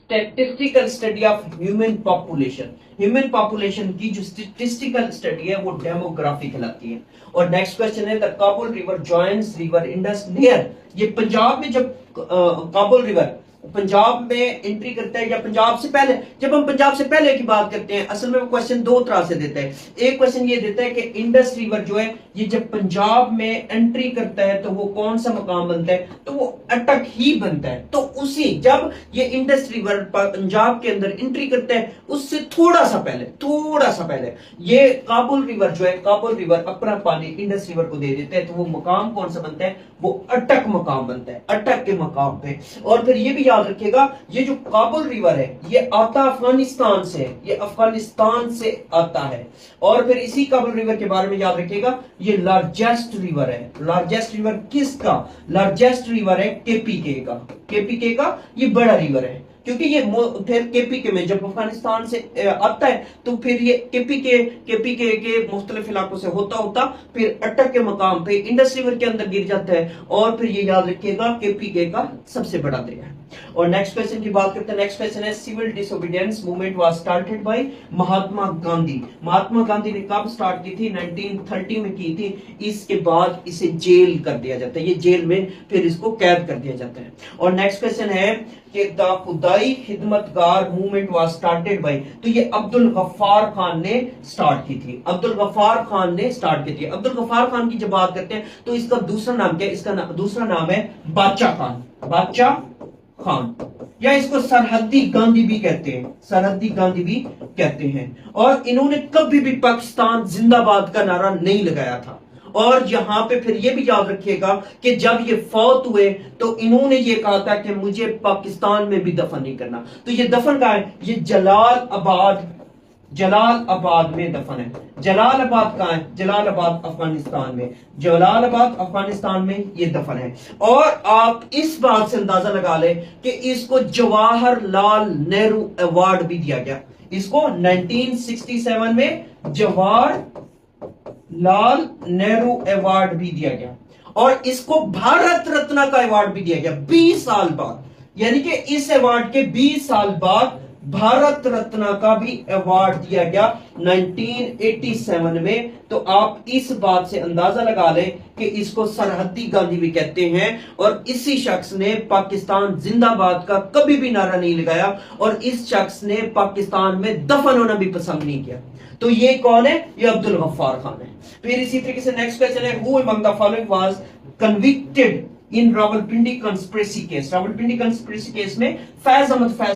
Statistical study of human population. Human population की जो statistical study है वो डेमोग्राफी कहलाती है। और नेक्स्ट क्वेश्चन है, the Kabul river joins river Indus near. ये पंजाब में जब काबुल रिवर पंजाब में एंट्री करता है या पंजाब से पहले, जब हम पंजाब से पहले की बात करते हैं, असल में वो क्वेश्चन दो तरह से देता है। एक क्वेश्चन ये देता है कि इंडस रिवर जो है ये जब पंजाब में एंट्री करता है तो वो कौन सा मकाम बनता है, तो वो अटक ही बनता है। तो उसी जब ये इंडस रिवर पंजाब के अंदर एंट्री करता है उससे थोड़ा सा पहले ये काबुल रिवर जो है, काबुल रिवर अपना पानी इंडस रिवर को दे देता है, तो वो मकाम कौन सा बनता है, वो अटक मकाम बनता है, अटक के मकाम पे। और फिर ये भी याद रखिएगा, ये जो काबुल रिवर है ये आता अफगानिस्तान से है, ये अफगानिस्तान से आता है। और फिर इसी काबुल रिवर के बारे में याद रखिएगा, ये लार्जेस्ट रिवर है। लार्जेस्ट रिवर किसका, लार्जेस्ट रिवर है केपीके का। केपीके का ये बड़ा रिवर है, क्योंकि ये फिर केपीके में जब अफगानिस्तान से आता है तो फिर ये केपीके के मुख्तलिफ इलाकों से होता फिर अटक के मकाम पे इंडस रिवर के अंदर गिर जाता है। और फिर ये याद रखिएगा केपीके का सबसे बड़ा दरिया है। और नेक्स्ट क्वेश्चन की बात करते हैं। नेक्स्ट क्वेश्चन है, civil disobedience movement was started by Mahatma Gandhi. Mahatma Gandhi ने कब स्टार्ट की थी, 1930 में की थी। इसके बाद इसे जेल कर दिया जाता है, ये जेल में फिर इसको कैद कर दिया जाता है। और नेक्स्ट क्वेश्चन है कि द खुदाई खिदमतगार मूवमेंट वाज स्टार्टेड बाय, तो ये अब्दुल गफ्फार खान ने स्टार्ट की थी। अब्दुल गफ्फार खान ने स्टार्ट की थी। अब्दुल गफ्फार खान की जब बात करते हैं तो इसका दूसरा नाम क्या है, इसका दूसरा नाम है बादशाह खान। बादशाह खान, या इसको सरहदी गांधी भी कहते हैं, सरहदी गांधी भी कहते हैं। और इन्होंने कभी भी पाकिस्तान जिंदाबाद का नारा नहीं लगाया था। और यहां पे फिर ये भी याद रखिएगा कि जब ये फौत हुए तो इन्होंने ये कहा था कि मुझे पाकिस्तान में भी दफन नहीं करना। तो ये दफन कहां है, ये जलालाबाद में दफन है। जलालाबाद कहां है, जलालाबाद अफगानिस्तान में, जलालाबाद अफगानिस्तान में ये दफन है। और आप इस बात से अंदाजा लगा लें कि इसको जवाहरलाल नेहरू अवार्ड भी दिया गया। इसको 1967 में जवाहरलाल नेहरू अवार्ड भी दिया गया। और इसको भारत रत्न का अवार्ड भी दिया गया 20 साल बाद, यानी कि इस अवार्ड के 20 साल बाद भारत रत्न का भी अवार्ड दिया गया 1987 में। तो आप इस बात से अंदाजा लगा लें कि इसको सरहदी गांधी भी कहते हैं। और इसी शख्स ने पाकिस्तान जिंदाबाद का कभी भी नारा नहीं लगाया, और इस शख्स ने पाकिस्तान में दफन होना भी पसंद नहीं किया। तो ये कौन है, ये अब्दुल गफ्फार खान है। फिर इसी तरीके से नेक्स्ट क्वेश्चन है, who among the following was convicted in Rawalpindi conspiracy case. Rawalpindi conspiracy case में फैज अहमद फैज